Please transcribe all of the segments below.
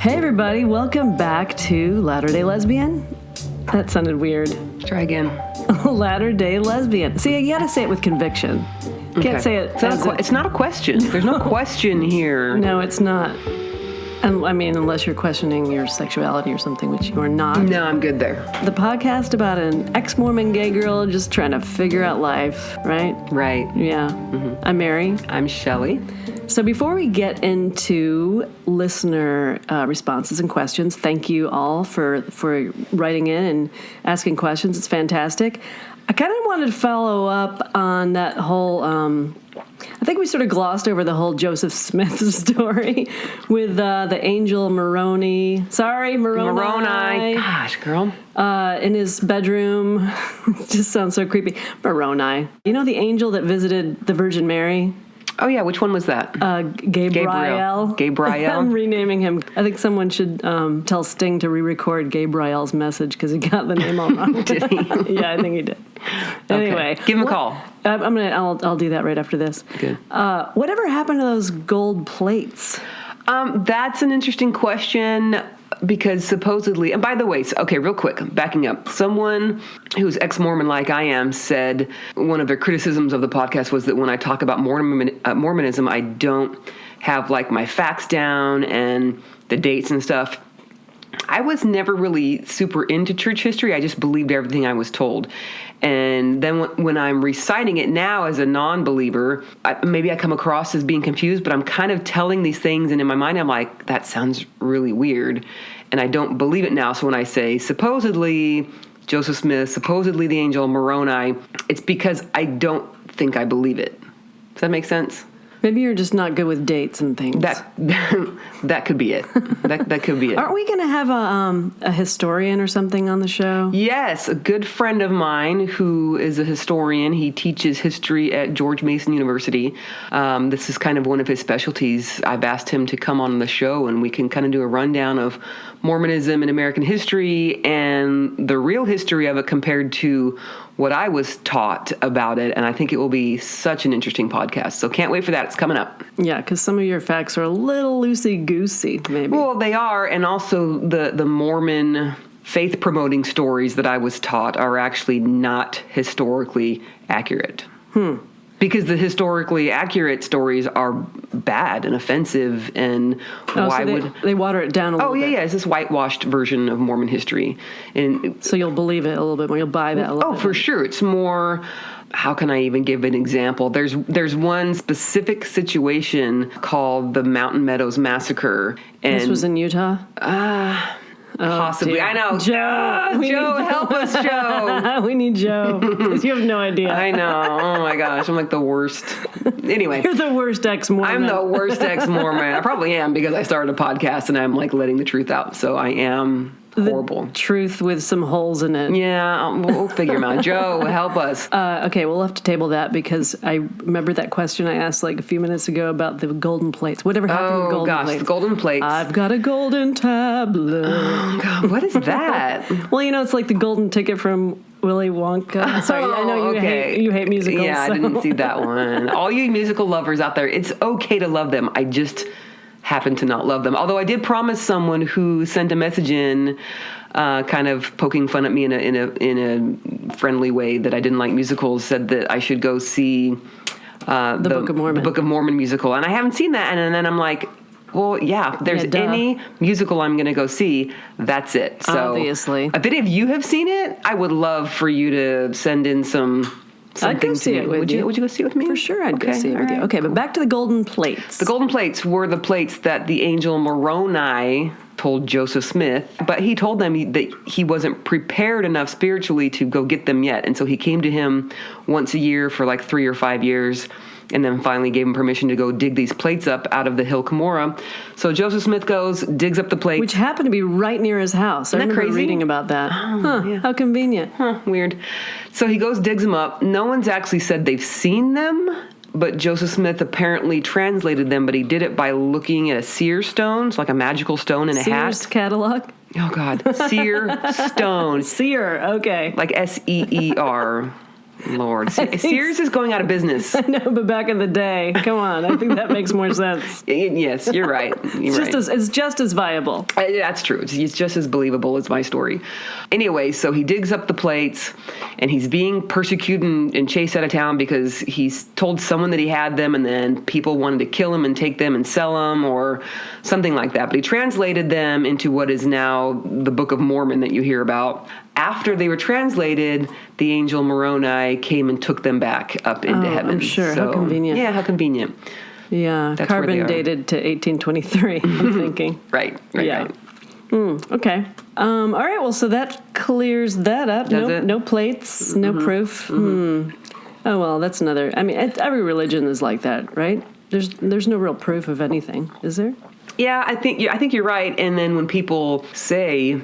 Hey everybody, welcome back to Latter-day Lesbian. That sounded weird. Try again. Latter-day Lesbian. See, you gotta say it with conviction. You can't say it it's not a question. There's no question here. No, it's not. I mean, unless you're questioning your sexuality or something, which you are not. No, I'm good there. The podcast about an ex-Mormon gay girl just trying to figure out life, right? Right. Yeah. Mm-hmm. I'm Mary. I'm Shelly. So before we get into listener responses and questions, thank you all for writing in and asking questions. It's fantastic. I kind of wanted to follow up on that whole, I think we sort of glossed over the whole Joseph Smith story with the angel Moroni. Sorry, Moroni. Gosh, girl. In his bedroom. It just sounds so creepy. Moroni. You know the angel that visited the Virgin Mary? Oh, yeah. Which one was that? Gabriel. Gabriel. I'm renaming him. I think someone should tell Sting to re-record Gabriel's message because he got the name all wrong. Did he? Yeah, I think he did. Anyway. Okay. Give him a call. I'll do that right after this. Good. Whatever happened to those gold plates? That's an interesting question because supposedly, and by the way, okay, real quick, backing up, someone who's ex-Mormon like I am said one of their criticisms of the podcast was that when I talk about Mormonism, I don't have like my facts down and the dates and stuff. I was never really super into church history. I just believed everything I was told. And then when I'm reciting it now as a non-believer, maybe I come across as being confused, but I'm kind of telling these things, and in my mind I'm like, that sounds really weird, and I don't believe it now. So when I say supposedly Joseph Smith, supposedly the angel Moroni, it's because I don't think I believe it. Does that make sense? Maybe you're just not good with dates and things. That could be it. That could be it. Aren't we going to have a historian or something on the show? Yes, a good friend of mine who is a historian. He teaches history at George Mason University. This is kind of one of his specialties. I've asked him to come on the show, and we can kind of do a rundown of Mormonism in American history and the real history of it compared to what I was taught about it, and I think it will be such an interesting podcast. So can't wait for that. It's coming up. Yeah, because some of your facts are a little loosey-goosey, maybe. Well, they are, and also the Mormon faith-promoting stories that I was taught are actually not historically accurate. Because the historically accurate stories are bad and offensive, and they water it down a little bit? Oh, yeah, it's this whitewashed version of Mormon history. And so you'll believe it a little bit more. You'll buy that a little bit. Oh, for sure. It's more, how can I even give an example? There's one specific situation called the Mountain Meadows Massacre. And this was in Utah? Possibly. Dear. I know. Joe, help us, Joe. We need Joe, because you have no idea. I know. Oh, my gosh. I'm like the worst. Anyway. You're the worst ex-Mormon. I'm the worst ex-Mormon. I probably am, because I started a podcast and I'm like letting the truth out. So I am horrible. The truth with some holes in it. Yeah, we'll figure them out. Joe, help us. Okay, we'll have to table that because I remember that question I asked like a few minutes ago about the golden plates. Whatever happened to the golden plates? Oh, gosh, the golden plates. I've got a golden tablet. Oh, God, what is that? Well, it's like the golden ticket from Willy Wonka. Sorry, I know you hate musicals. Yeah, so. I didn't see that one. All you musical lovers out there, it's okay to love them. I just happen to not love them. Although I did promise someone who sent a message in, kind of poking fun at me in a friendly way that I didn't like musicals, said that I should go see the Book of Mormon. The Book of Mormon musical, and I haven't seen that. And then I'm like, well, yeah, if there's any musical I'm going to go see, that's it. So obviously, if any of you have seen it, I would love for you to send in some. I'd go see it with you. Would you go see it with me? For sure, I'd go see it with you. Okay, but back to the golden plates. The golden plates were the plates that the angel Moroni told Joseph Smith, but he told them that he wasn't prepared enough spiritually to go get them yet. And so he came to him once a year for like 3 or 5 years, and then finally gave him permission to go dig these plates up out of the hill Cumorah. So Joseph Smith goes, digs up the plates. Which happened to be right near his house. Isn't I remember that crazy? Reading about that. Yeah. How convenient. Weird. So he goes, digs them up. No one's actually said they've seen them, but Joseph Smith apparently translated them, but he did it by looking at a seer stone, it's like a magical stone in a hat. Seer's catalog? Oh, God. Seer stone. Seer, okay. Like S-E-E-R. Lord. Sears is going out of business. I know, but back in the day, come on, I think that makes more sense. Yes, you're right. It's just as viable. That's true. It's just as believable as my story. Anyway, so he digs up the plates, and he's being persecuted and chased out of town because he's told someone that he had them, and then people wanted to kill him and take them and sell them or something like that. But he translated them into what is now the Book of Mormon that you hear about. After they were translated, the angel Moroni came and took them back up into heaven. I'm sure. How convenient. Yeah, how convenient. Yeah, that's carbon dated to 1823, I'm thinking. Right. Yeah. Okay. All right, well, so that clears that up. No plates, no proof. Oh, well, that's another. I mean, every religion is like that, right? There's no real proof of anything, is there? Yeah, I think you're right. And then when people say,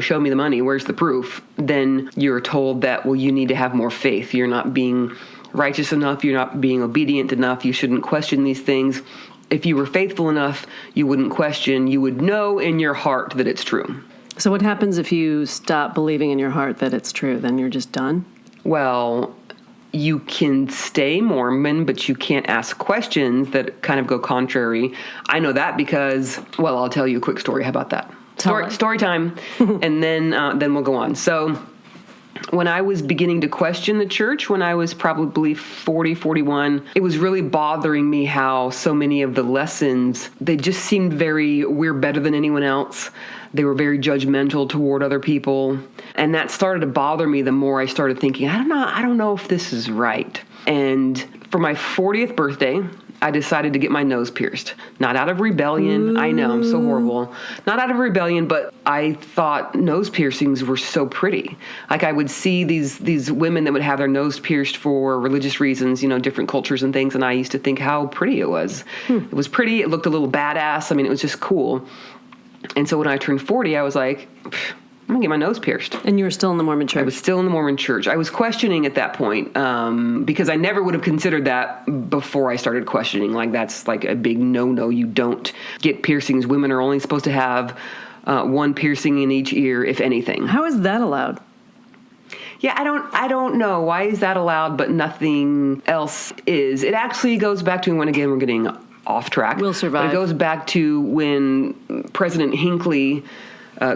show me the money, where's the proof? Then you're told that, well, you need to have more faith. You're not being righteous enough. You're not being obedient enough. You shouldn't question these things. If you were faithful enough, you wouldn't question. You would know in your heart that it's true. So what happens if you stop believing in your heart that it's true? Then you're just done? Well, you can stay Mormon, but you can't ask questions that kind of go contrary. I know that because, well, I'll tell you a quick story. How about that? Story time, and then we'll go on. So when I was beginning to question the church, when I was probably 40, 41, it was really bothering me how so many of the lessons, they just seemed we're better than anyone else. They were very judgmental toward other people. And that started to bother me the more I started thinking, I don't know if this is right. And for my 40th birthday, I decided to get my nose pierced. Not out of rebellion. I know, I'm so horrible. Not out of rebellion, but I thought nose piercings were so pretty. Like I would see these women that would have their nose pierced for religious reasons, different cultures and things, and I used to think how pretty it was. It was pretty. It looked a little badass. I mean, it was just cool. And so when I turned 40, I was like, I'm going to get my nose pierced. And you were still in the Mormon church? I was still in the Mormon church. I was questioning at that point because I never would have considered that before I started questioning. Like, that's like a big no-no. You don't get piercings. Women are only supposed to have one piercing in each ear, if anything. How is that allowed? Yeah, I don't know. Why is that allowed, but nothing else is? It actually goes back to when, again, we're getting off track. We'll survive. But it goes back to when President Hinckley...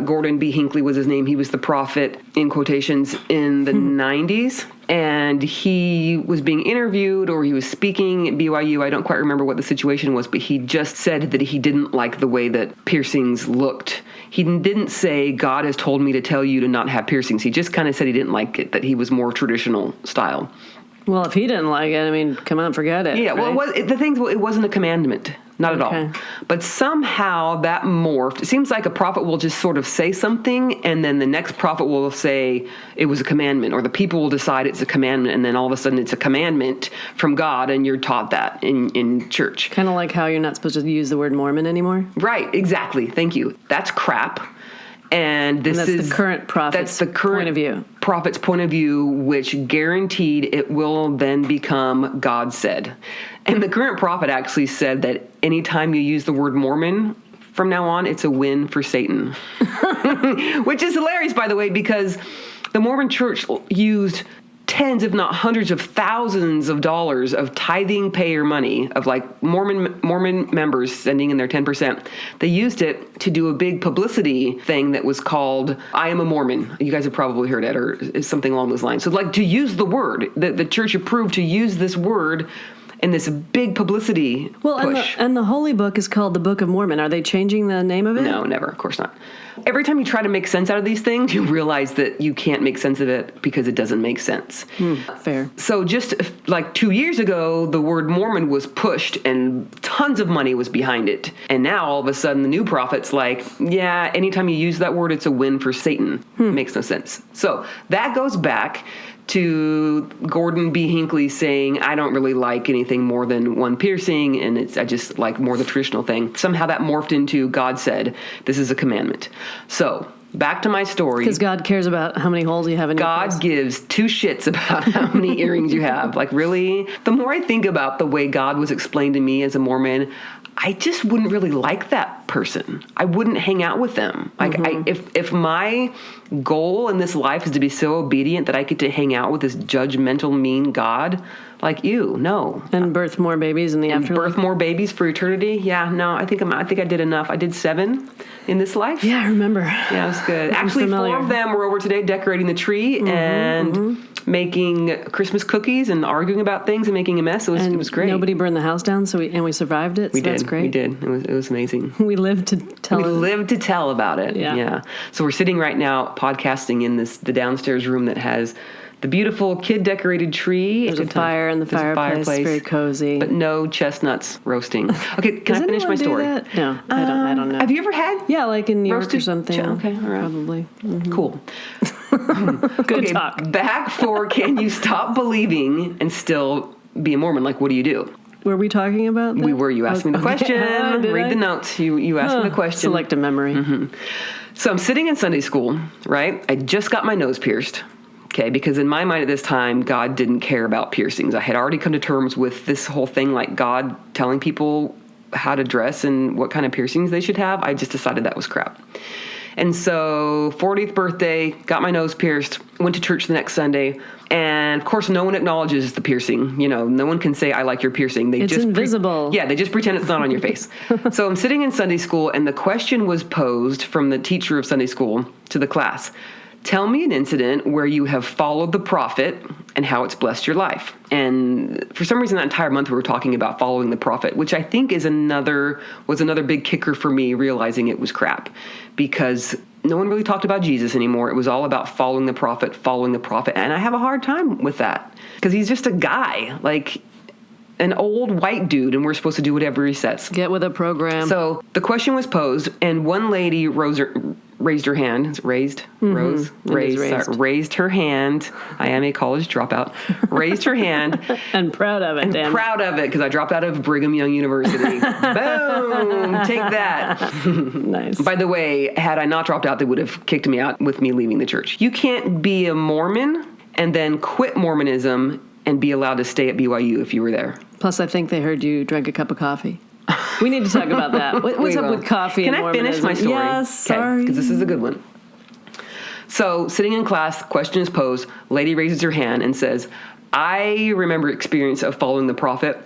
Gordon B. Hinckley was his name. He was the prophet, in quotations, in the 90s. And he was being interviewed or he was speaking at BYU. I don't quite remember what the situation was, but he just said that he didn't like the way that piercings looked. He didn't say, God has told me to tell you to not have piercings. He just kind of said he didn't like it, that he was more traditional style. Well, if he didn't like it, I mean, come on, forget it. Yeah, right? Well, it wasn't a commandment. Not at all. But somehow that morphed. It seems like a prophet will just sort of say something, and then the next prophet will say it was a commandment, or the people will decide it's a commandment, and then all of a sudden it's a commandment from God, and you're taught that in church. Kind of like how you're not supposed to use the word Mormon anymore? Right, exactly. Thank you. That's crap. And that's the current prophet's point of view. Prophet's point of view, which guaranteed it will then become God said. And the current prophet actually said that anytime you use the word Mormon from now on, it's a win for Satan. Which is hilarious, by the way, because the Mormon church used tens, if not hundreds of thousands of dollars of tithing payer money of like Mormon members sending in their 10%. They used it to do a big publicity thing that was called I Am a Mormon. You guys have probably heard it or something along those lines. So like to use the word, the church approved to use this word in this big publicity push. And the Holy Book is called the Book of Mormon. Are they changing the name of it? No, never. Of course not. Every time you try to make sense out of these things, you realize that you can't make sense of it because it doesn't make sense. Fair. So just like 2 years ago, the word Mormon was pushed and tons of money was behind it. And now all of a sudden the new prophet's like, yeah, anytime you use that word, it's a win for Satan. Makes no sense. So that goes back to Gordon B. Hinckley saying, I don't really like anything more than one piercing, and I just like more the traditional thing. Somehow that morphed into God said, this is a commandment. So back to my story. Because God cares about how many holes you have in your face. God gives two shits about how many earrings you have. Like, really? The more I think about the way God was explained to me as a Mormon, I just wouldn't really like that person. I wouldn't hang out with them. Like, if my goal in this life is to be so obedient that I get to hang out with this judgmental, mean God, like, ew, no. And birth more babies in the afterlife. Birth more babies for eternity? Yeah, no, I think I did enough. I did 7 in this life. Yeah, I remember. Yeah, it was good. Actually, familiar. 4 of them were over today decorating the tree and making Christmas cookies and arguing about things and making a mess. It was great. Nobody burned the house down, so we survived it. So that's great. We did. It was amazing. We lived to tell. We lived to tell about it. Yeah. So we're sitting right now podcasting in the downstairs room that has the beautiful kid-decorated tree. There's a fire in the fireplace. Very cozy. But no chestnuts roasting. Okay, can I finish my story? That? No, I don't know. Have you ever had? Yeah, like in New York or something. Okay, all right. Probably. Mm-hmm. Cool. Good talk. Back for can you stop believing and still be a Mormon? Like, what do you do? Were we talking about that? We were. You asked me the question. Read the notes. You asked me the question. Selective memory. Mm-hmm. So I'm sitting in Sunday school, right? I just got my nose pierced. Okay, because in my mind at this time, God didn't care about piercings. I had already come to terms with this whole thing, like God telling people how to dress and what kind of piercings they should have. I just decided that was crap. And so 40th birthday, got my nose pierced, went to church the next Sunday. And of course, no one acknowledges the piercing. You know, no one can say, I like your piercing. It's invisible. They just pretend it's not on your face. So I'm sitting in Sunday school and the question was posed from the teacher of Sunday school to the class. Tell me an incident where you have followed the prophet and how it's blessed your life. And for some reason, that entire month we were talking about following the prophet, which I think was another big kicker for me, realizing it was crap. Because no one really talked about Jesus anymore. It was all about following the prophet. And I have a hard time with that. Because he's just a guy, like an old white dude, and we're supposed to do whatever he says. Get with a program. So the question was posed, and one lady raised her hand. Raised her hand. I am a college dropout. Raised her hand. And proud of it, Dan. Proud of it, because I dropped out of Brigham Young University. Boom! Take that. Nice. By the way, had I not dropped out, they would have kicked me out with me leaving the church. You can't be a Mormon and then quit Mormonism and be allowed to stay at BYU if you were there. Plus, I think they heard you drank a cup of coffee. We need to talk about that. What's up with coffee and Mormonism? Can I finish my story? Yes, sorry. Because this is a good one. So, sitting in class, question is posed. Lady raises her hand and says, I remember experience of following the prophet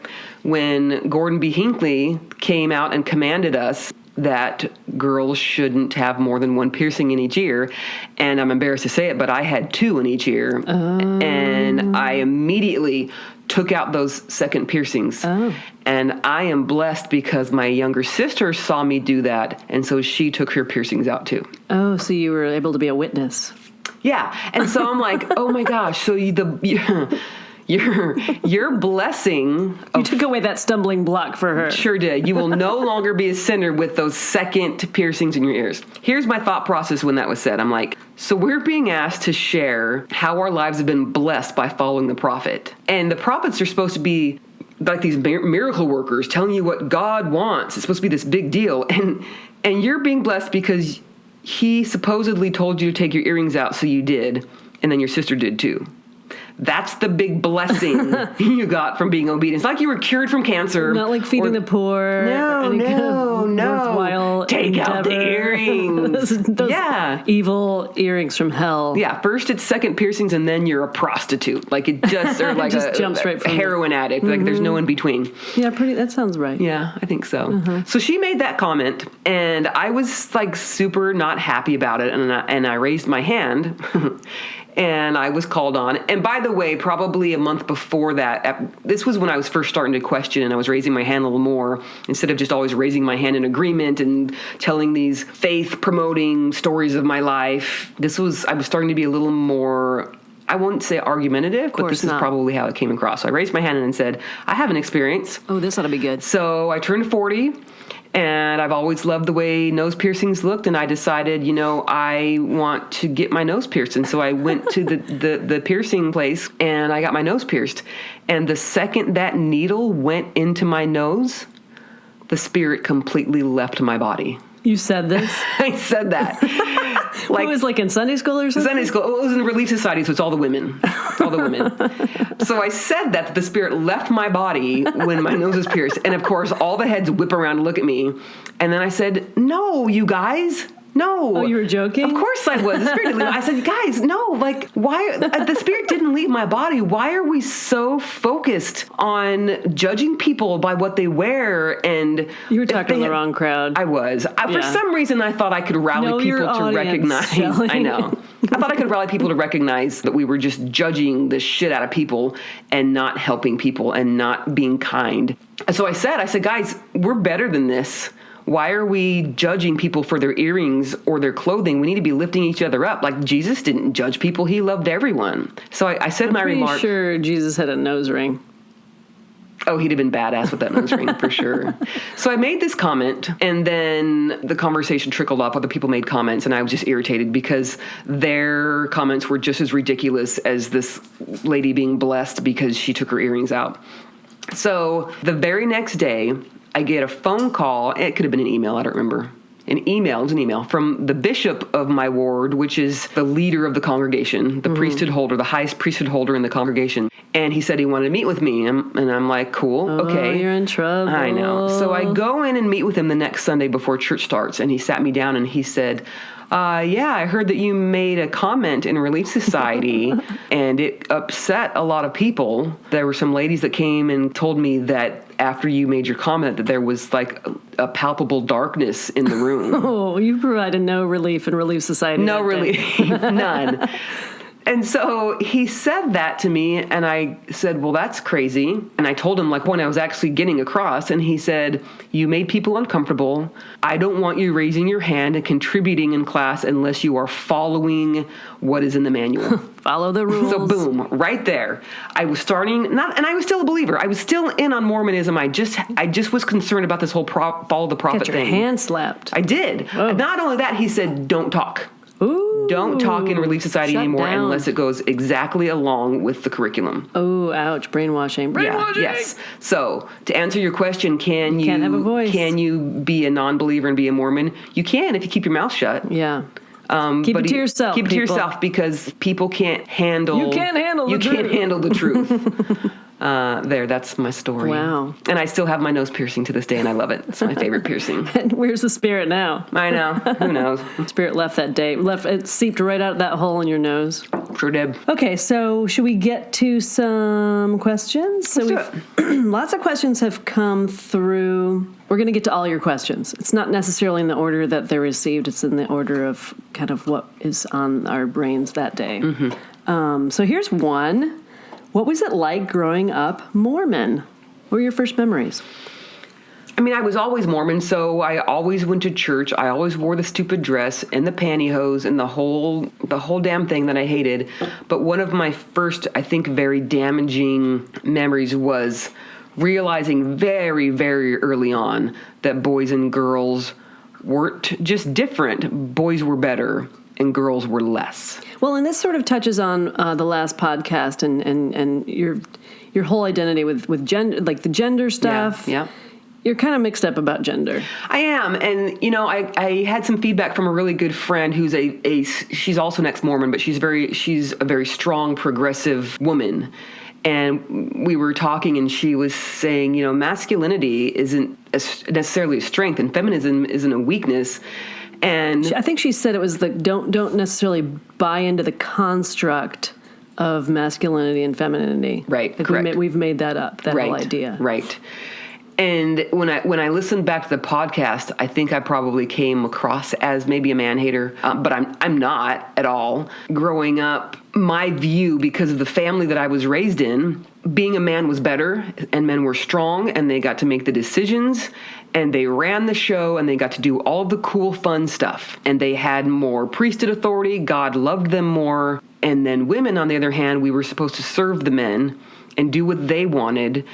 when Gordon B. Hinckley came out and commanded us that girls shouldn't have more than one piercing in each ear. And I'm embarrassed to say it, but I had 2 in each ear. And I immediately took out those second piercings. And I am blessed because my younger sister saw me do that. And so she took her piercings out too. Oh, so you were able to be a witness. Yeah. And so I'm like, oh my gosh. So your blessing. You took away that stumbling block for her. Sure did. You will no longer be a sinner with those second piercings in your ears. Here's my thought process when that was said. I'm like, so we're being asked to share how our lives have been blessed by following the prophet. And the prophets are supposed to be like these miracle workers telling you what God wants. It's supposed to be this big deal. And you're being blessed because he supposedly told you to take your earrings out, so you did. And then your sister did too. That's the big blessing you got from being obedient. It's like you were cured from cancer. Not like feeding the poor. No. Worthwhile Take endeavor. out the earrings. those evil earrings from hell. Yeah, first it's second piercings and then you're a prostitute. Like it just, or like just jumps right from heroin addict. Like there's no in between. Yeah, that sounds right. Yeah, I think so. So she made that comment and I was like super not happy about it. And I raised my hand. And I was called on. And by the way, probably a month before that, this was when I was first starting to question and I was raising my hand a little more instead of just always raising my hand in agreement and telling these faith-promoting stories of my life. I was starting to be a little more, I won't say argumentative, but this is probably how it came across. So I raised my hand and said, I have an experience. Oh, this ought to be good. So I turned 40. And I've always loved the way nose piercings looked, and I decided, I want to get my nose pierced. And so I went to the piercing place, and I got my nose pierced. And the second that needle went into my nose, the spirit completely left my body. me. You said this? I said that. It was like in Sunday school or something? Sunday school. It was in the Relief Society, so it's all the women. All the women. So I said that the spirit left my body when my nose was pierced. And, of course, all the heads whip around and look at me. And then I said, no, you guys. No. Oh, you were joking? Of course I was. The spirit didn't leave. I said, guys, no, like, why? The spirit didn't leave my body. Why are we so focused on judging people by what they wear? And you were talking to the wrong crowd. I was. For some reason, I thought I could rally people to recognize. Shelly. I know. I thought I could rally people to recognize that we were just judging the shit out of people and not helping people and not being kind. So I said, guys, we're better than this. Why are we judging people for their earrings or their clothing? We need to be lifting each other up. Like, Jesus didn't judge people. He loved everyone. So I said my remark. I'm pretty sure Jesus had a nose ring. Oh, he'd have been badass with that nose ring for sure. So I made this comment, and then the conversation trickled off. Other people made comments, and I was just irritated because their comments were just as ridiculous as this lady being blessed because she took her earrings out. So the very next day, I get a phone call. It could have been an email. I don't remember. It was an email from the bishop of my ward, which is the leader of the congregation, the priesthood holder, the highest priesthood holder in the congregation. And he said he wanted to meet with me. And I'm like, cool, okay. You're in trouble. I know. So I go in and meet with him the next Sunday before church starts. And he sat me down and he said, yeah, I heard that you made a comment in Relief Society and it upset a lot of people. There were some ladies that came and told me that after you made your comment that there was like a palpable darkness in the room. Oh, you provided no relief in Relief Society. No relief, none. And so he said that to me, and I said, well, that's crazy. And I told him, like, when I was actually getting across, and he said, you made people uncomfortable. I don't want you raising your hand and contributing in class unless you are following what is in the manual. Follow the rules. So boom, right there. I was starting, and I was still a believer. I was still in on Mormonism. I just was concerned about this whole follow the prophet thing. Got your hand slapped. I did. Oh. Not only that, he said, don't talk. Ooh, don't talk in Relief Society anymore down. unless it goes exactly along with the curriculum. Oh, ouch. Brainwashing. Yeah, yes. So, to answer your question, can you can't have a voice. Can you be a non-believer and be a Mormon? You can if you keep your mouth shut. Yeah. Keep it to yourself. Keep it to yourself because people can't handle. You can't handle the truth. You can't handle the truth. That's my story. Wow. And I still have my nose piercing to this day, and I love it. It's my favorite piercing. And where's the spirit now? I know. Who knows? Spirit left that day. It seeped right out that hole in your nose. Sure did. Okay, so should we get to some questions? Let's do it. Lots of questions have come through. We're going to get to all your questions. It's not necessarily in the order that they're received. It's in the order of kind of what is on our brains that day. Mm-hmm. So here's one. What was it like growing up Mormon? What were your first memories? I mean, I was always Mormon, so I always went to church. I always wore the stupid dress and the pantyhose and the whole damn thing that I hated. But one of my first, I think, very damaging memories was realizing very, very early on that boys and girls weren't just different. Boys were better and girls were less. Well, and this sort of touches on the last podcast and your whole identity with gender, like the gender stuff. Yeah. You're kind of mixed up about gender. I am. And, I had some feedback from a really good friend who's she's also an ex-Mormon, but she's a very strong, progressive woman. And we were talking and she was saying, masculinity isn't necessarily a strength and feminism isn't a weakness. And I think she said it was don't necessarily buy into the construct of masculinity and femininity. Right, like correct. We've made that up, that whole idea. Right. And when I listened back to the podcast, I think I probably came across as maybe a man-hater, but I'm not at all. Growing up, my view, because of the family that I was raised in, being a man was better, and men were strong, and they got to make the decisions, and they ran the show, and they got to do all the cool, fun stuff. And they had more priesthood authority. God loved them more. And then women, on the other hand, we were supposed to serve the men and do what they wanted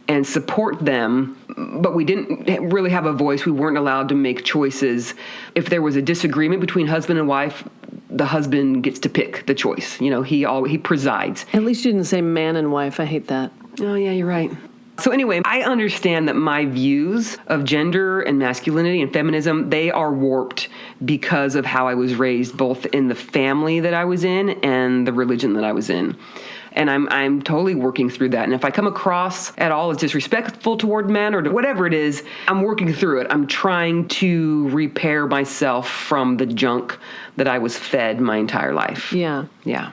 and support them, but we didn't really have a voice. We weren't allowed to make choices. If there was a disagreement between husband and wife, the husband gets to pick the choice. He presides. At least you didn't say man and wife. I hate that. Oh, yeah, you're right. So anyway, I understand that my views of gender and masculinity and feminism, they are warped because of how I was raised, both in the family that I was in and the religion that I was in. And I'm totally working through that. And if I come across at all as disrespectful toward men or whatever it is, I'm working through it. I'm trying to repair myself from the junk that I was fed my entire life. Yeah. Yeah.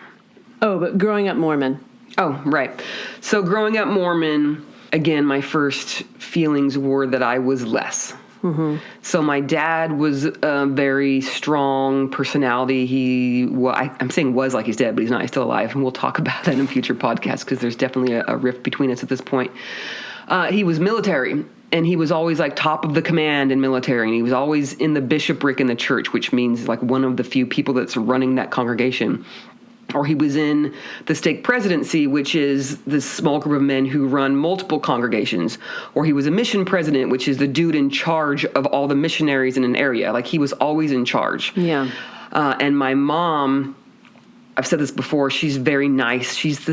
Oh, but growing up Mormon. Oh, right. So growing up Mormon, again, my first feelings were that I was less. Mm-hmm. So my dad was a very strong personality. I'm saying was like he's dead, but he's not. He's still alive. And we'll talk about that in future podcasts because there's definitely a rift between us at this point. He was military, and he was always like top of the command in military. And he was always in the bishopric in the church, which means like one of the few people that's running that congregation. Or he was in the stake presidency, which is this small group of men who run multiple congregations. Or he was a mission president, which is the dude in charge of all the missionaries in an area. Like, he was always in charge. Yeah. And my mom, I've said this before, she's very nice. She's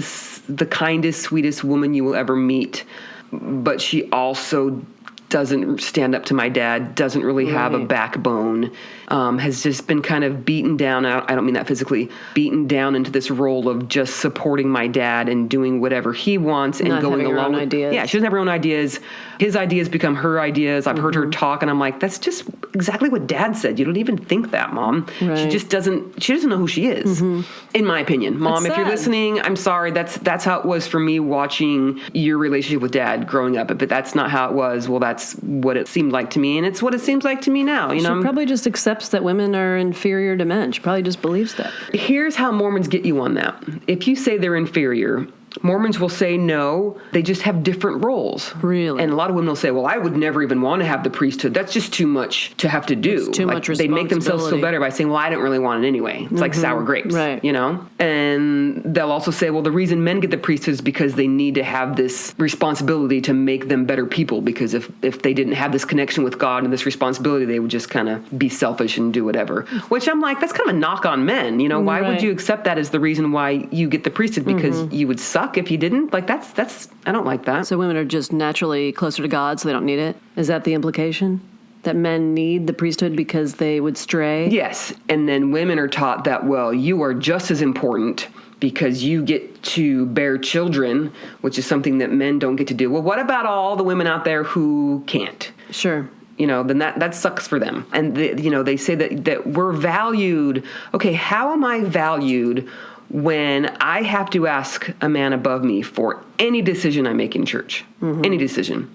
the kindest, sweetest woman you will ever meet. But she also doesn't stand up to my dad, doesn't really have a backbone, has just been kind of beaten down. I don't mean that physically, beaten down into this role of just supporting my dad and doing whatever he wants and not going along along with ideas. Yeah, she doesn't have her own ideas. His ideas become her ideas. I've heard her talk, and I'm like, that's just exactly what Dad said. You don't even think that, Mom. Right. She doesn't know who she is, in my opinion. Mom, That's if you're sad. listening, I'm sorry. That's how it was for me watching your relationship with Dad growing up. But that's not how it was. Well, that's what it seemed like to me, and it's what it seems like to me now. You know, She probably just accepts that women are inferior to men. She probably just believes that. Here's how Mormons get you on that. If you say they're inferior, Mormons will say no, they just have different roles. Really? And a lot of women will say, well, I would never even want to have the priesthood. That's just too much to have to do. It's too much They make themselves feel responsibility. better by saying, well, I don't really want it anyway. It's like sour grapes, Right. you know? And they'll also say, well, the reason men get the priesthood is because they need to have this responsibility to make them better people, because if they didn't have this connection with God and this responsibility, they would just kind of be selfish and do whatever. Which I'm like, that's kind of a knock on men. You know, why would Right. you accept that as the reason why you get the priesthood? Because you would suck if you didn't? Like, that's I don't like that. So women are just naturally closer to God, so they don't need it? Is that the implication? That men need the priesthood because they would stray? Yes. And then women are taught that, well, you are just as important because you get to bear children, which is something that men don't get to do. Well, what about all the women out there who can't? Sure. You know, then that sucks for them. And, they say that we're valued. Okay, how am I valued when I have to ask a man above me for any decision I make in church? Any decision.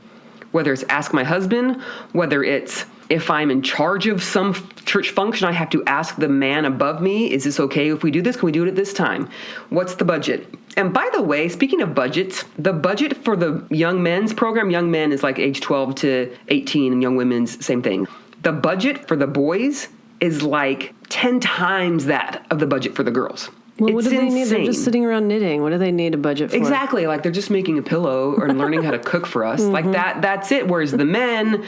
Whether it's ask my husband, whether it's if I'm in charge of some church function, I have to ask the man above me, is this okay if we do this? Can we do it at this time? What's the budget? And by the way, speaking of budgets, the budget for the young men's program, young men is like age 12 to 18, and young women's, same thing. The budget for the boys is like 10 times that of the budget for the girls. Well, what It's do they need? They're insane. just sitting around knitting. What do they need a budget for? Exactly. Like, they're just making a pillow or learning how to cook for us. Like, that's it. Whereas the men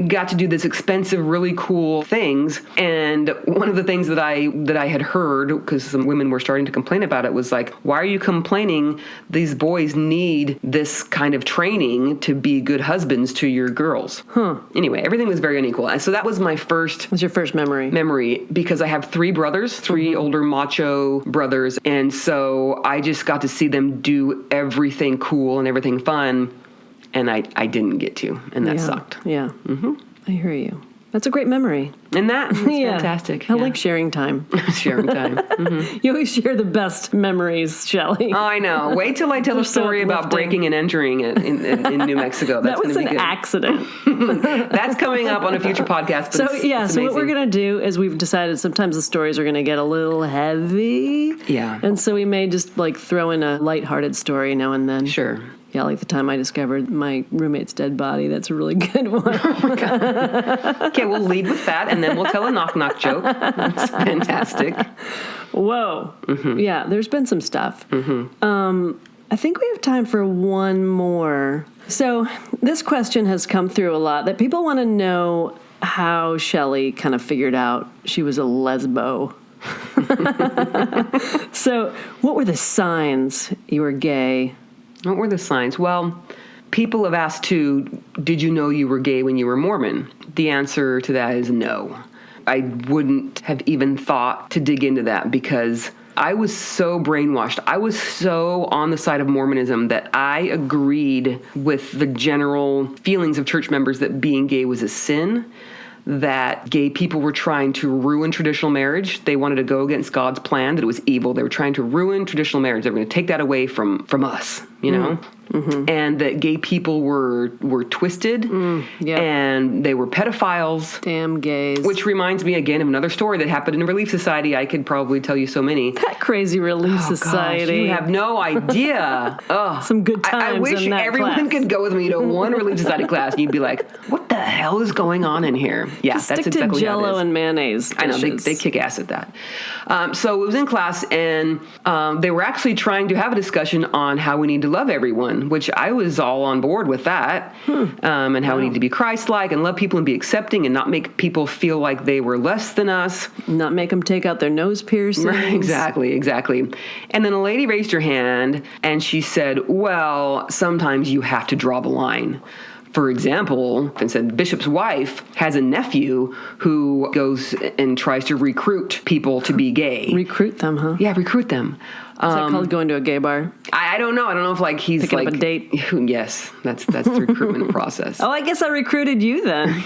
got to do this expensive, really cool things. And one of the things that I had heard, because some women were starting to complain about it, was like, why are you complaining? These boys need this kind of training to be good husbands to your girls. Anyway, everything was very unequal. And so that was my first What's your first memory? because I have three brothers, three older macho brothers. And so I just got to see them do everything cool and everything fun. And I didn't get to. And that sucked. Yeah. I hear you. That's a great memory. And that's fantastic. I like sharing time. sharing time. You always share the best memories, Shelley. Oh, I know. Wait till I tell a so story about uplifting. breaking and entering it in New Mexico. That's That was gonna an be good. accident. That's coming up on a future podcast. But So it's so what we're amazing. going to do is we've decided sometimes the stories are going to get a little heavy. Yeah. And so we may just like throw in a lighthearted story now and then. Sure. Yeah, like the time I discovered my roommate's dead body. That's a really good one. Okay, we'll lead with that, and then we'll tell a knock-knock joke. That's fantastic. Whoa. Yeah, there's been some stuff. I think we have time for one more. So this question has come through a lot, that people want to know how Shelley kind of figured out she was a lesbo. So what were the signs you were gay? What were the signs? Well, people have asked too, did you know you were gay when you were Mormon? The answer to that is no. I wouldn't have even thought to dig into that because I was so brainwashed. I was so on the side of Mormonism that I agreed with the general feelings of church members that being gay was a sin, that gay people were trying to ruin traditional marriage. They wanted to go against God's plan, that it was evil. They were trying to ruin traditional marriage. They were going to take that away from us, you know? Mm-hmm. And that gay people were twisted and they were pedophiles. Damn gays. Which reminds me again of another story that happened in a Relief Society. I could probably tell you so many. That crazy Relief Society. Gosh, you have no idea. Some good times. I wish in that everyone class. could go with me to one Relief Society class and you'd be like, what the hell is going on in here? Yeah, Just that's stick exactly to Jell-O how it is. and mayonnaise dishes. I know, they kick ass at that. So it was in class, and they were actually trying to have a discussion on how we need to love everyone, which I was all on board with that, and how we need to be Christ-like and love people and be accepting and not make people feel like they were less than us. Not make them take out their nose piercings. Right, exactly. And then a lady raised her hand, and she said, well, sometimes you have to draw the line. For example, and said Bishop's wife has a nephew who goes and tries to recruit people to be gay. Recruit them, huh? Yeah, recruit them. Is that called going to a gay bar? I don't know. I don't know if like he's Picking like up a date. Yes, that's the recruitment process. Oh, I guess I recruited you then.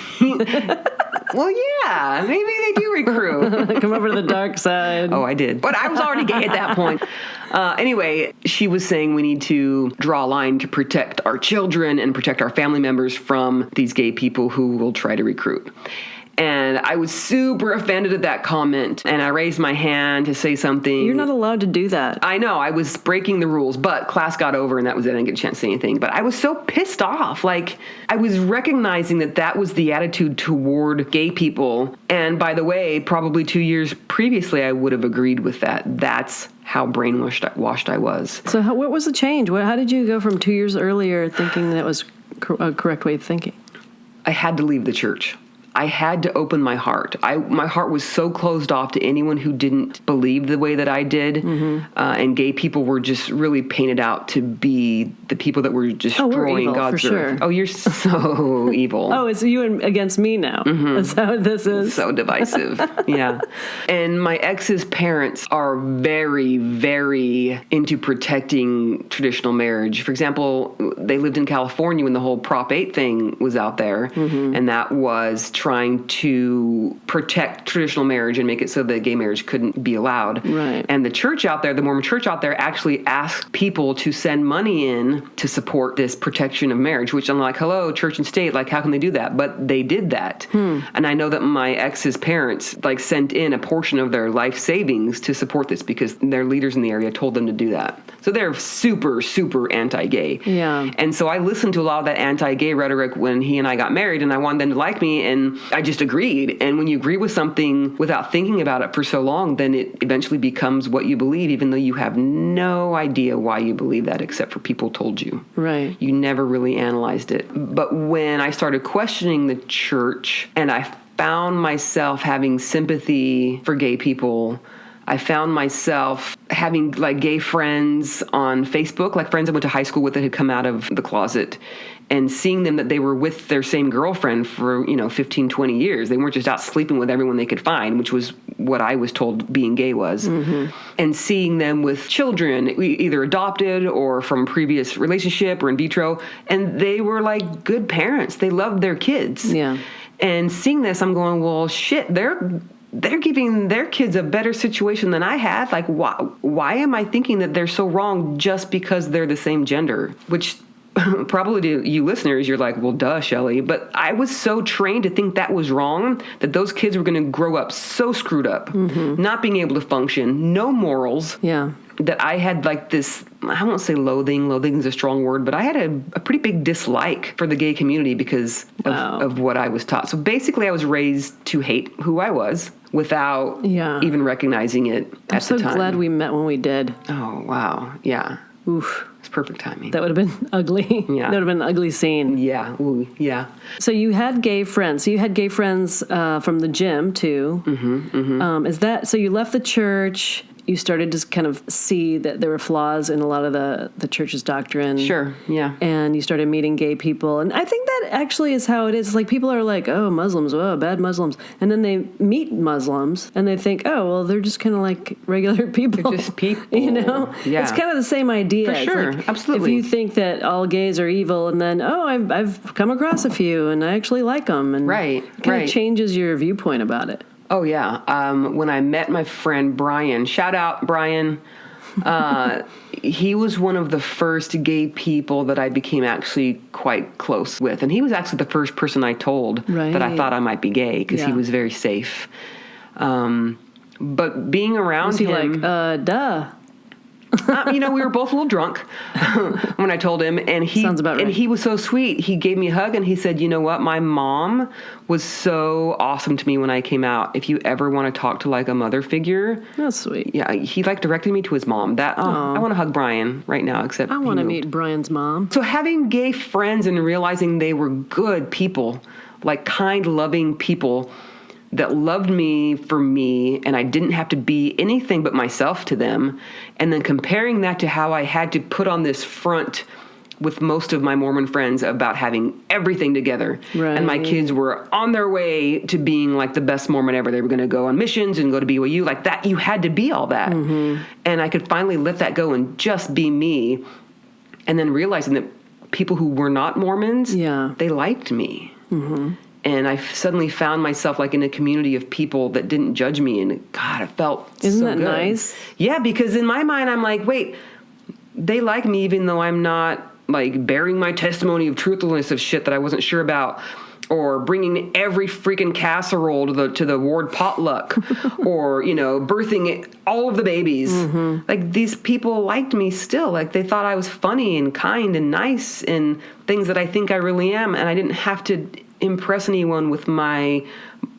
Well, yeah, maybe they do recruit. Come over to the dark side. Oh, I did. But I was already gay at that point. Anyway, she was saying we need to draw a line to protect our children and protect our family members from these gay people who will try to recruit. And I was super offended at that comment, and I raised my hand to say something. You're not allowed to do that. I know, I was breaking the rules, but class got over, and that was it. I didn't get a chance to say anything. But I was so pissed off. Like, I was recognizing that was the attitude toward gay people. And by the way, probably 2 years previously, I would have agreed with that. That's how brainwashed I was. So what was the change? How did you go from 2 years earlier thinking that was a correct way of thinking? I had to leave the church. I had to open my heart. My heart was so closed off to anyone who didn't believe the way that I did. Mm-hmm. And gay people were just really painted out to be the people that were destroying God's earth. Oh, you're so evil. Oh, it's you against me now. Mm-hmm. That's how this is. So divisive. Yeah. And my ex's parents are very, very into protecting traditional marriage. For example, they lived in California when the whole Prop 8 thing was out there. Mm-hmm. And that was trying to protect traditional marriage and make it so that gay marriage couldn't be allowed. Right. And the church out there, the Mormon church out there, actually asked people to send money in to support this protection of marriage, which I'm like, hello, church and state, like, how can they do that? But they did that. And I know that my ex's parents, like, sent in a portion of their life savings to support this because their leaders in the area told them to do that. So they're super, super anti-gay. Yeah. And so I listened to a lot of that anti-gay rhetoric when he and I got married, and I wanted them to like me, and I just agreed. And when you agree with something without thinking about it for so long, then it eventually becomes what you believe, even though you have no idea why you believe that except for people told you. Right. You never really analyzed it. But when I started questioning the church and I found myself having sympathy for gay people, I found myself having like gay friends on Facebook, like friends I went to high school with that had come out of the closet, and seeing them that they were with their same girlfriend for, 15, 20 years. They weren't just out sleeping with everyone they could find, which was what I was told being gay was. Mm-hmm. And seeing them with children, either adopted or from a previous relationship or in vitro, and they were like good parents. They loved their kids. Yeah. And seeing this, I'm going, well, shit, they're giving their kids a better situation than I had. Like, why am I thinking that they're so wrong just because they're the same gender? Which probably to you listeners, you're like, well, duh, Shelly. But I was so trained to think that was wrong, that those kids were going to grow up so screwed up, mm-hmm. not being able to function, no morals. Yeah. That I had like this, I won't say loathing is a strong word, but I had a pretty big dislike for the gay community because of what I was taught. So basically I was raised to hate who I was without even recognizing it at the time. I'm so glad we met when we did. Oh, wow. Yeah. Oof. It's perfect timing. That would have been ugly. Yeah. That would have been an ugly scene. Yeah. Ooh, yeah. So you had gay friends. So you had gay friends from the gym, too. Mm-hmm, mm-hmm. Is that, so you left the church you started to kind of see that there were flaws in a lot of the church's doctrine. Sure, yeah. And you started meeting gay people. And I think that actually is how it is. Like, people are like, oh, Muslims, oh, bad Muslims. And then they meet Muslims, and they think, oh, well, they're just kind of like regular people. They're just people. You know? Yeah. It's kind of the same idea. For sure, like, absolutely. If you think that all gays are evil, and then, oh, I've come across a few, and I actually like them. And right, it kind of changes your viewpoint about it. Oh, yeah. When I met my friend Brian, shout out Brian, he was one of the first gay people that I became actually quite close with. And he was actually the first person I told that I thought I might be gay, because he was very safe. But being around was he him... like, duh. We were both a little drunk when I told him, and Sounds about right. And he was so sweet. He gave me a hug, and he said, "You know what? My mom was so awesome to me when I came out. If you ever want to talk to like a mother figure," That's sweet. Yeah, he like directed me to his mom. I want to hug Brian right now. Except I want to meet Brian's mom. So having gay friends and realizing they were good people, like kind, loving people that loved me for me, and I didn't have to be anything but myself to them, and then comparing that to how I had to put on this front with most of my Mormon friends about having everything together. Right. And my kids were on their way to being like the best Mormon ever. They were going to go on missions and go to BYU. Like that, you had to be all that. Mm-hmm. And I could finally let that go and just be me, and then realizing that people who were not Mormons, they liked me. Mm-hmm. And I suddenly found myself like in a community of people that didn't judge me. And God, it felt Isn't so that good. nice? Yeah, because in my mind, I'm like, wait, they like me even though I'm not like bearing my testimony of truthfulness of shit that I wasn't sure about, or bringing every freaking casserole to the ward potluck, or, birthing all of the babies. Mm-hmm. Like, these people liked me still. Like, they thought I was funny and kind and nice and things that I think I really am. And I didn't have to impress anyone with my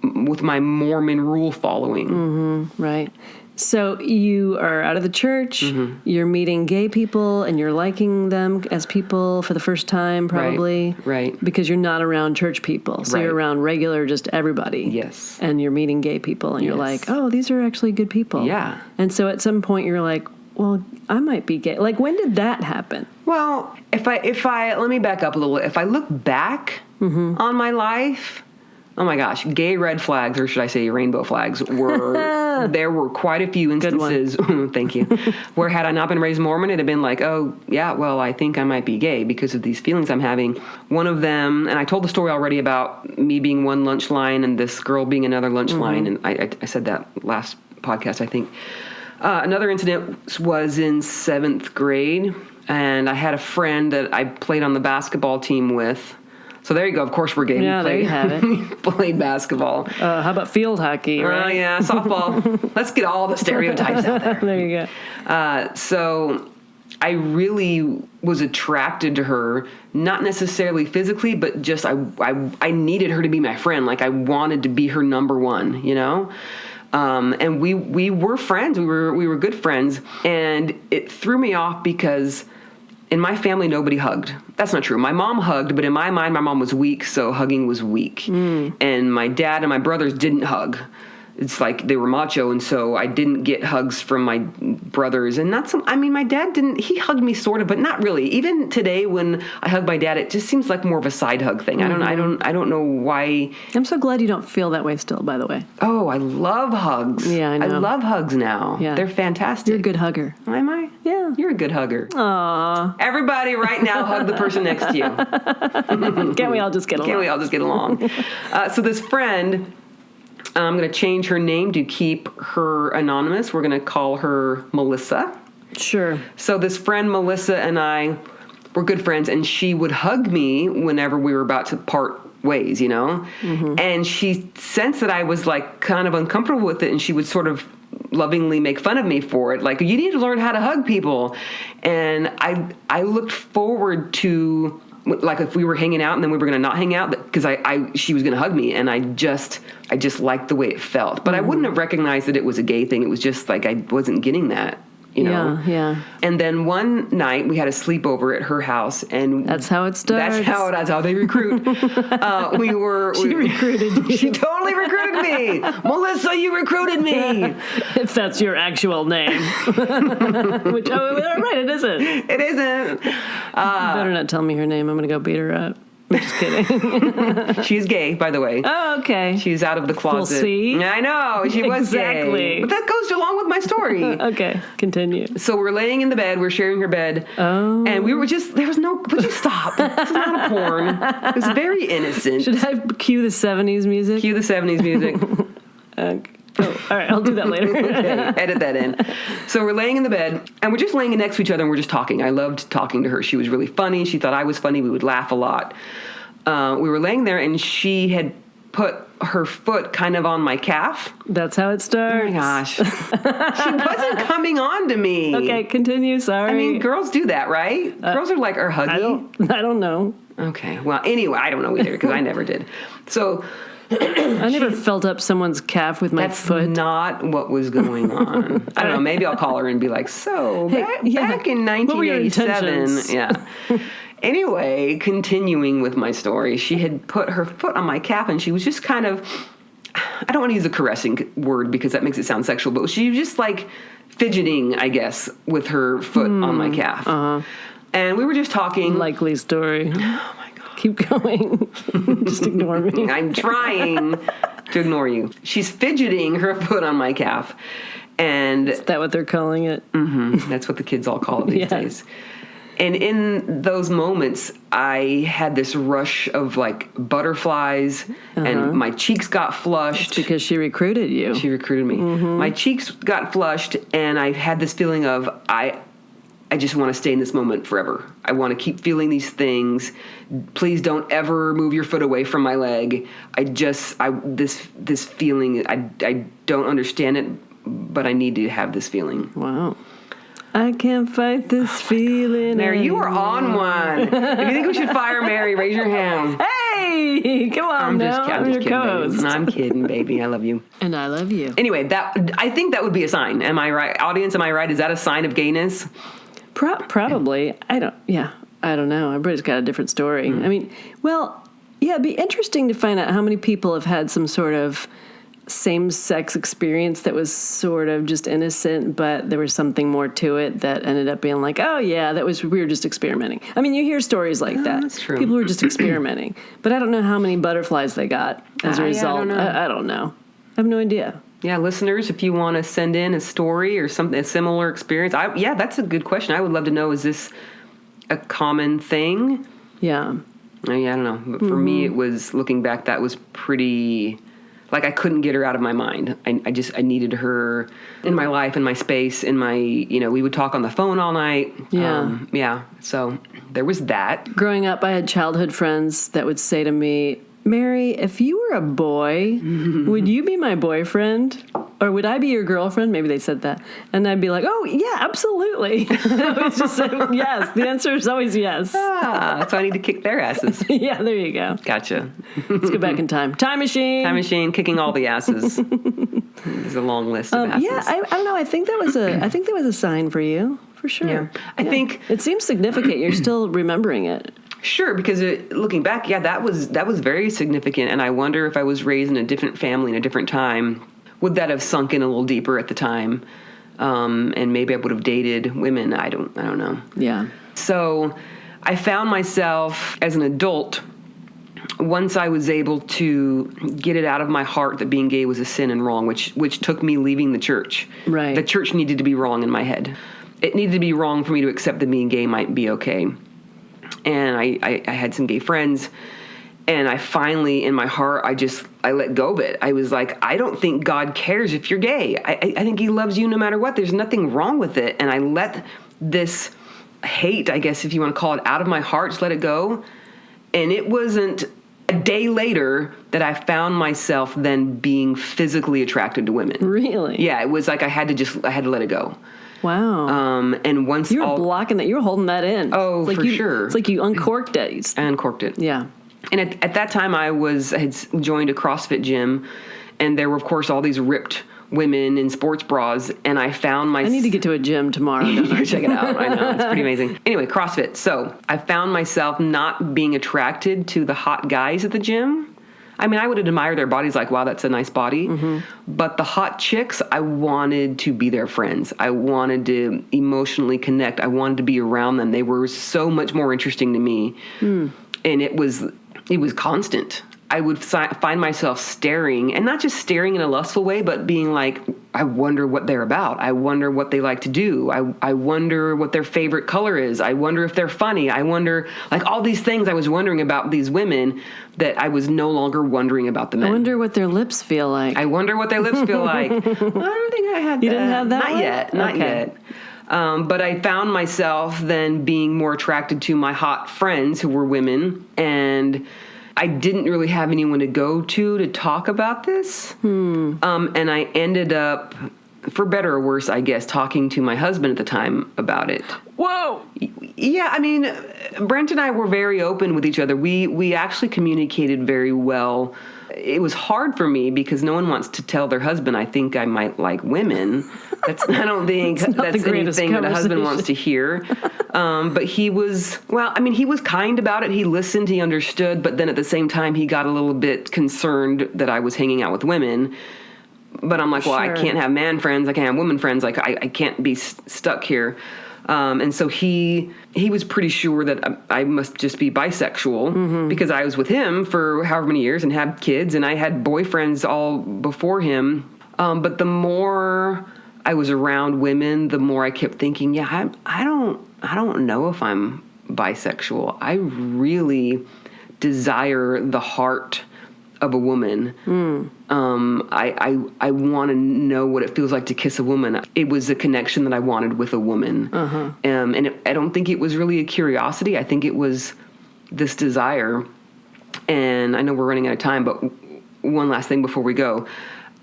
Mormon rule following. Mm-hmm, right. So you are out of the church, mm-hmm. you're meeting gay people, and you're liking them as people for the first time, probably. Right. Because you're not around church people. So you're around regular, just everybody. Yes. And you're meeting gay people, and you're like, oh, these are actually good people. Yeah. And so at some point you're like, well, I might be gay. Like, when did that happen? Well, if I let me back up a little. If I look back mm-hmm. on my life, oh my gosh, gay red flags, or should I say rainbow flags, there were quite a few instances, thank you, where had I not been raised Mormon, it'd have been like, oh, yeah, well, I think I might be gay because of these feelings I'm having. One of them, and I told the story already about me being one lunch line and this girl being another lunch mm-hmm. line, and I said that last podcast, I think. Another incident was in 7th grade, and I had a friend that I played on the basketball team with. So there you go. Of course, we're gay. Yeah, there you have it. We played basketball. How about field hockey, right? Oh, yeah, softball. Let's get all the stereotypes out there. There you go. So I really was attracted to her, not necessarily physically, but just I needed her to be my friend. Like, I wanted to be her number one, and we were friends. We were good friends, and it threw me off because in my family nobody hugged. That's not true. My mom hugged, but in my mind my mom was weak, so hugging was weak. Mm. And my dad and my brothers didn't hug. It's like they were macho, and so I didn't get hugs from my brothers. And my dad didn't, he hugged me sort of, but not really. Even today when I hug my dad, it just seems like more of a side hug thing. Mm-hmm. I don't know why. I'm so glad you don't feel that way still, by the way. Oh, I love hugs. Yeah, I know. I love hugs now. Yeah. They're fantastic. You're a good hugger. Am I? Yeah. You're a good hugger. Aww. Everybody right now hug the person next to you. Can't we all just get along? So this friend, I'm going to change her name to keep her anonymous. We're going to call her Melissa. Sure. So this friend Melissa and I were good friends, and she would hug me whenever we were about to part ways, Mm-hmm. And she sensed that I was like kind of uncomfortable with it, and she would sort of lovingly make fun of me for it. Like, you need to learn how to hug people. And I looked forward to, like, if we were hanging out and then we were going to not hang out, because she was going to hug me, and I just liked the way it felt. But I wouldn't have recognized that it was a gay thing. It was just like I wasn't getting that you know. Yeah. And then one night we had a sleepover at her house, and That's how it starts. That's how they recruit. She recruited you. She totally recruited me. Melissa, you recruited me. If that's your actual name. Which, right, it isn't. It isn't. You better not tell me her name. I'm going to go beat her up. I'm just kidding. She's gay, by the way. Oh, okay. She's out of the closet. We'll see. I know. She was exactly. gay. But that goes along with my story. Okay, continue. So we're laying in the bed. We're sharing her bed. Oh. And we were just, there was no, would you stop? This is not a porn. It was very innocent. Should I cue the 70s music? Cue the 70s music. All right, I'll do that later. Okay, edit that in. So we're laying in the bed, and we're just laying next to each other, and we're just talking. I loved talking to her. She was really funny. She thought I was funny. We would laugh a lot. We were laying there, and she had put her foot kind of on my calf. That's how it starts. Oh, my gosh. She wasn't coming on to me. Okay, continue. Sorry. I mean, girls do that, right? Girls are huggy. I don't know. Okay. Well, anyway, I don't know either, because I never did. So... I never felt up someone's calf with my foot. That's not what was going on. I don't know. Maybe I'll call her and be like, so, back in 1987. Yeah. Anyway, continuing with my story, she had put her foot on my calf, and she was just kind of, I don't want to use a caressing word because that makes it sound sexual, but she was just like fidgeting, I guess, with her foot on my calf. Uh-huh. And we were just talking. Likely story. Oh, my God. Keep going. Just ignore me. I'm trying to ignore you. She's fidgeting her foot on my calf. And is that what they're calling it? Mm-hmm, that's what the kids all call it these days. And in those moments, I had this rush of like butterflies, and my cheeks got flushed. It's because she recruited you. She recruited me. Mm-hmm. My cheeks got flushed, and I had this feeling of I just want to stay in this moment forever. I want to keep feeling these things. Please don't ever move your foot away from my leg. This feeling, I don't understand it, but I need to have this feeling. Wow. I can't fight this feeling. Mary, you are on one. If you think we should fire Mary, raise your hand. Hey, come on now. I'm your co-host. I'm kidding, baby. I love you. And I love you. Anyway, I think that would be a sign. Am I right? Audience, am I right? Is that a sign of gayness? Probably. I don't know. Everybody's got a different story. I mean, it'd be interesting to find out how many people have had some sort of same-sex experience that was sort of just innocent, but there was something more to it that ended up being like, oh yeah, we were just experimenting. I mean, you hear stories like that. That's true. People were just experimenting. But I don't know how many butterflies they got as a result. I don't know. I have no idea. Yeah, listeners, if you want to send in a story or something, a similar experience, that's a good question. I would love to know, is this a common thing? Yeah. I don't know. But for me, it was, looking back, that was pretty, like I couldn't get her out of my mind. I needed her in my life, in my space, in my, we would talk on the phone all night. Yeah. So there was that. Growing up, I had childhood friends that would say to me, Mary, if you were a boy, would you be my boyfriend? Or would I be your girlfriend? Maybe they said that. And I'd be like, oh, yeah, absolutely. I was just saying, yes. The answer is always yes. So I need to kick their asses. Yeah, there you go. Gotcha. Let's go back in time. Time machine. Time machine, kicking all the asses. There's a long list of asses. Yeah, I don't know. I think that was a sign for you, for sure. Yeah. I think it seems significant. You're still remembering it. Sure, because looking back, that was very significant, and I wonder if I was raised in a different family in a different time, would that have sunk in a little deeper at the time, and maybe I would have dated women. I don't know. Yeah. So I found myself as an adult, once I was able to get it out of my heart that being gay was a sin and wrong, which took me leaving the church. Right. The church needed to be wrong in my head. It needed to be wrong for me to accept that being gay might be okay. And I had some gay friends, and I finally, in my heart, I let go of it. I was like, I don't think God cares if you're gay. I think he loves you no matter what. There's nothing wrong with it. And I let this hate, I guess, if you want to call it, out of my heart, just let it go. And it wasn't a day later that I found myself then being physically attracted to women. Really? Yeah, it was like I had to let it go. Wow. And once you were blocking that, you were holding that in. Oh, for sure. It's like you uncorked it. I uncorked it. Yeah. And at that time, I had joined a CrossFit gym, and there were, of course, all these ripped women in sports bras, and I found myself... I need to get to a gym tomorrow. Check it out. I know. It's pretty amazing. Anyway, CrossFit. So I found myself not being attracted to the hot guys at the gym. I mean, I would admire their bodies, like, wow, that's a nice body. Mm-hmm. But the hot chicks, I wanted to be their friends. I wanted to emotionally connect. I wanted to be around them. They were so much more interesting to me. Mm. And it was constant. I would find myself staring, and not just staring in a lustful way, but being like, I wonder what they're about. I wonder what they like to do. I wonder what their favorite color is. I wonder if they're funny. I wonder, like, all these things I was wondering about these women that I was no longer wondering about the men. I wonder what their lips feel like. I wonder what their lips feel like. I don't think I had that. You didn't have that Not one? yet. Not yet. But I found myself then being more attracted to my hot friends who were women, and I didn't really have anyone to go to talk about this. And I ended up, for better or worse, I guess, talking to my husband at the time about it. Whoa! Yeah, I mean, Brent and I were very open with each other. We actually communicated very well. It was hard for me because no one wants to tell their husband, I think I might like women. I don't think that's anything that a husband wants to hear. But he was kind about it. He listened, he understood, but then at the same time, he got a little bit concerned that I was hanging out with women. But I'm like, well, sure. I can't have man friends. I can't have woman friends. Like, I can't be stuck here. And so he was pretty sure that I must just be bisexual because I was with him for however many years and had kids, and I had boyfriends all before him. But the more I was around women, the more I kept thinking, yeah, I don't know if I'm bisexual. I really desire the heart of a woman. I want to know what it feels like to kiss a woman. It was a connection that I wanted with a woman. I don't think it was really a curiosity. I think it was this desire. And I know we're running out of time, but one last thing before we go.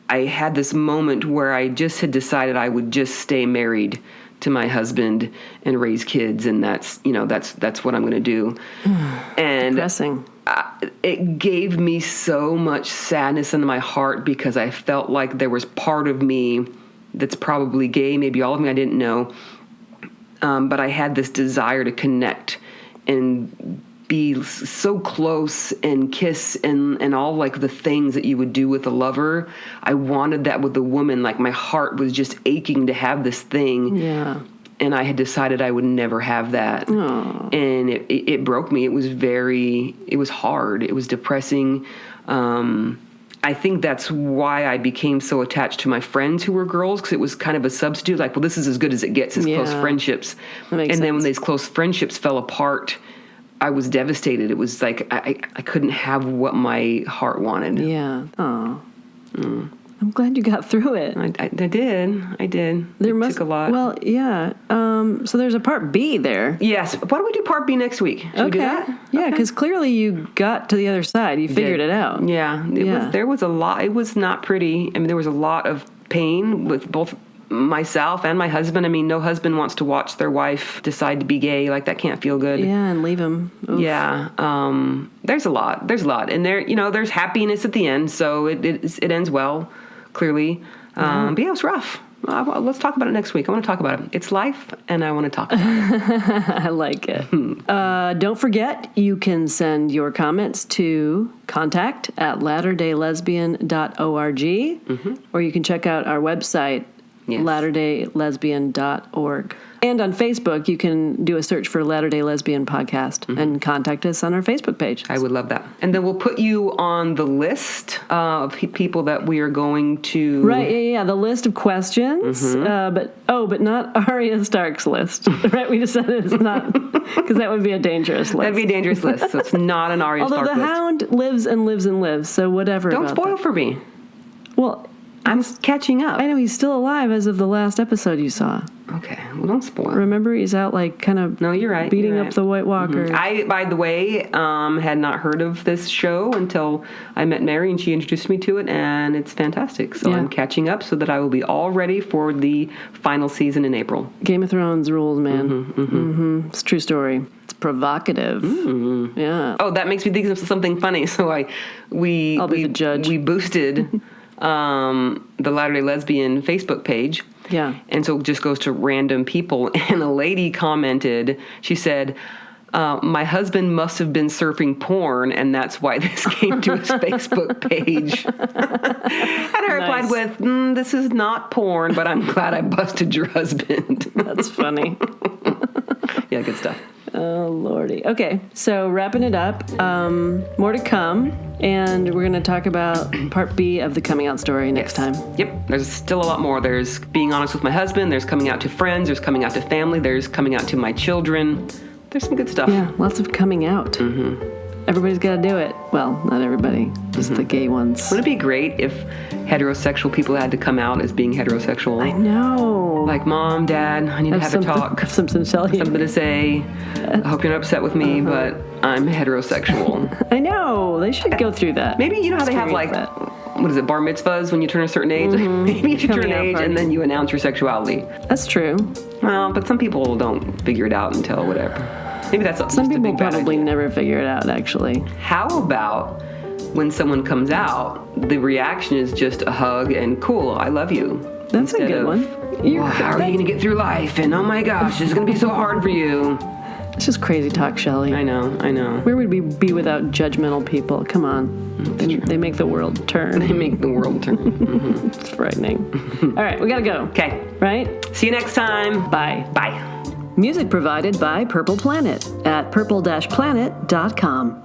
I had this moment where I just had decided I would just stay married to my husband and raise kids, and that's what I'm going to do. And depressing. It gave me so much sadness in my heart because I felt like there was part of me that's probably gay, maybe all of me I didn't know, but I had this desire to connect and be so close and kiss and all like the things that you would do with a lover. I wanted that with a woman. Like, my heart was just aching to have this thing. Yeah. And I had decided I would never have that. Aww. And it broke me. It was hard. It was depressing. I think that's why I became so attached to my friends who were girls, because it was kind of a substitute. Like, well, this is as good as it gets, as close friendships. That makes sense. Then when these close friendships fell apart, I was devastated. It was like I couldn't have what my heart wanted. Yeah. Oh. I'm glad you got through it. I did. It took a lot. Well, yeah. So there's a part B there. Yes. Why don't we do part B next week? Should we do that? Yeah, because clearly you got to the other side. You figured it out. Yeah. There was a lot. It was not pretty. I mean, there was a lot of pain with both myself and my husband. I mean, no husband wants to watch their wife decide to be gay. Like, that can't feel good. Yeah, and leave him. Oof. Yeah. There's a lot. And there's happiness at the end. So it ends well, clearly. But yeah, it was rough. Let's talk about it next week. I want to talk about it. It's life, and I want to talk about it. I like it. Don't forget, you can send your comments to contact@latterdaylesbian.org, or you can check out our website, latterdaylesbian.org. And on Facebook, you can do a search for Latter Day Lesbian Podcast and contact us on our Facebook page. I would love that. And then we'll put you on the list of people that we are going to... Right, yeah, the list of questions. But not Arya Stark's list. Right, we just said it's not, because that would be a dangerous list. That'd be a dangerous list, so it's not an Arya Stark list. Although the Hound lives and lives and lives, so whatever. Don't spoil for me. Well, I'm catching up. I know he's still alive as of the last episode you saw. Okay, well, don't spoil. Remember, he's out kind of you're right, beating up the White Walker. I, by the way, had not heard of this show until I met Mary and she introduced me to it, and it's fantastic. So I'm catching up so that I will be all ready for the final season in April. Game of Thrones rules, man. It's a true story. It's provocative. Yeah. Oh, that makes me think of something funny. So I'll be the judge. We boosted the Latter-day Lesbian Facebook page. Yeah. And so it just goes to random people. And a lady commented, she said, my husband must have been surfing porn, and that's why this came to his Facebook page. And I replied with, this is not porn, but I'm glad I busted your husband. That's funny. Yeah, good stuff. Oh, Lordy. Okay, so wrapping it up, more to come, and we're going to talk about part B of the coming out story next time. Yep, there's still a lot more. There's being honest with my husband, there's coming out to friends, there's coming out to family, there's coming out to my children. There's some good stuff. Yeah, lots of coming out. Mm-hmm. Everybody's got to do it. Well, not everybody, just the gay ones. Wouldn't it be great if heterosexual people had to come out as being heterosexual? I know. Like, Mom, Dad, I need to have a talk. Have something to tell you. Something to say. I hope you're not upset with me, but I'm heterosexual. I know. They should go through that. Maybe you know how they have, like, what is it, bar mitzvahs when you turn a certain age? Mm-hmm. Maybe you should turn an age and then you announce your sexuality. That's true. Well, but some people don't figure it out until whatever. Maybe that's some people probably never figure it out, actually. How about when someone comes out, the reaction is just a hug and cool, I love you. That's a good one. How are you going to get through life? And oh my gosh, it's going to be so hard for you. It's just crazy talk, Shelly. I know. Where would we be without judgmental people? Come on. They make the world turn. They make the world turn. Mm-hmm. It's frightening. All right, we got to go. Okay. Right? See you next time. Bye. Bye. Music provided by Purple Planet at purple-planet.com.